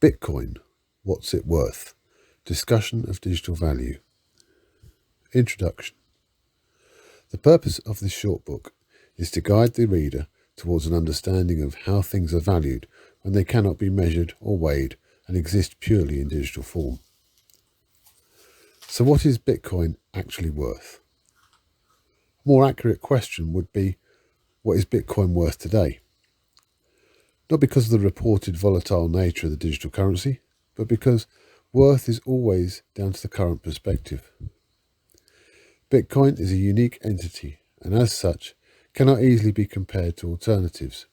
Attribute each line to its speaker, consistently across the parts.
Speaker 1: Bitcoin, what's it worth? Discussion of digital value. Introduction. The purpose of this short book is to guide the reader towards an understanding of how things are valued when they cannot be measured or weighed and exist purely in digital form. So what is Bitcoin actually worth? A more accurate question would be, what is Bitcoin worth today? Not because of the reported volatile nature of the digital currency, but because worth is always down to the current perspective. Bitcoin is a unique entity and as such cannot easily be compared to alternatives.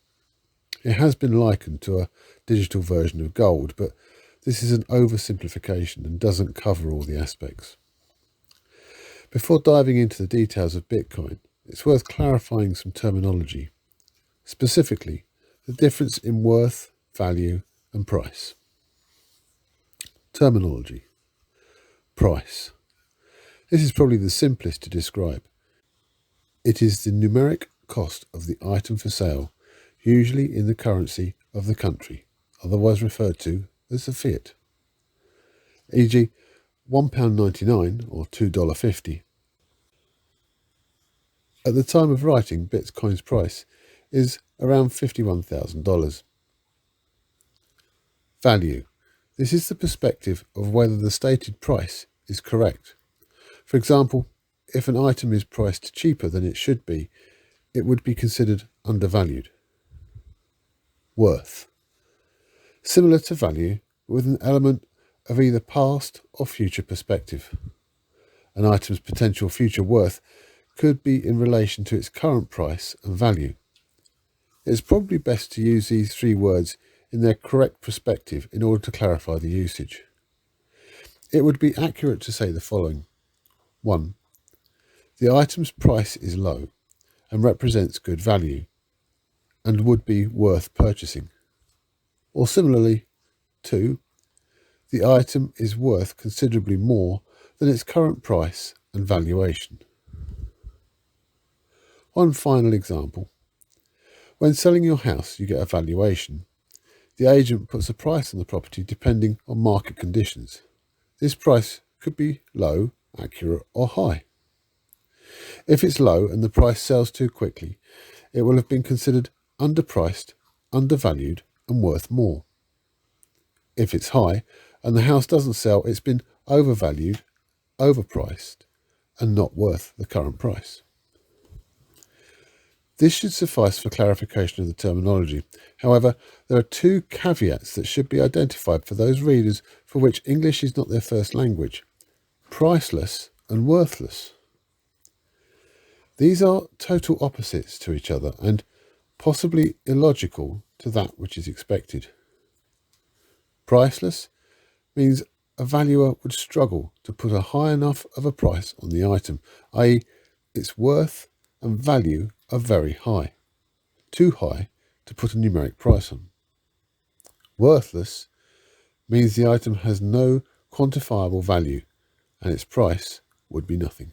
Speaker 1: It has been likened to a digital version of gold, but this is an oversimplification and doesn't cover all the aspects. Before diving into the details of Bitcoin, it's worth clarifying some terminology, specifically the difference in worth, value and price. Terminology. Price. This is probably the simplest to describe. It is the numeric cost of the item for sale, usually in the currency of the country, otherwise referred to as the fiat. E.g. £1.99 or $2.50. At the time of writing, Bitcoin's price is around $51,000. Value. This is the perspective of whether the stated price is correct. For example, if an item is priced cheaper than it should be, it would be considered undervalued. Worth. Similar to value, with an element of either past or future perspective. An item's potential future worth could be in relation to its current price and value. It is probably best to use these three words in their correct perspective in order to clarify the usage. It would be accurate to say the following. 1. The item's price is low and represents good value and would be worth purchasing. Or similarly, 2. The item is worth considerably more than its current price and valuation. One final example. When selling your house, you get a valuation. The agent puts a price on the property depending on market conditions. This price could be low, accurate or high. If it's low and the price sells too quickly, it will have been considered underpriced, undervalued and worth more. If it's high and the house doesn't sell, it's been overvalued, overpriced and not worth the current price. This should suffice for clarification of the terminology. However, there are two caveats that should be identified for those readers for which English is not their first language: priceless and worthless. These are total opposites to each other and possibly illogical to that which is expected. Priceless means a valuer would struggle to put a high enough of a price on the item, i.e. its worth and value are very high, too high to put a numeric price on. Worthless means the item has no quantifiable value and its price would be nothing.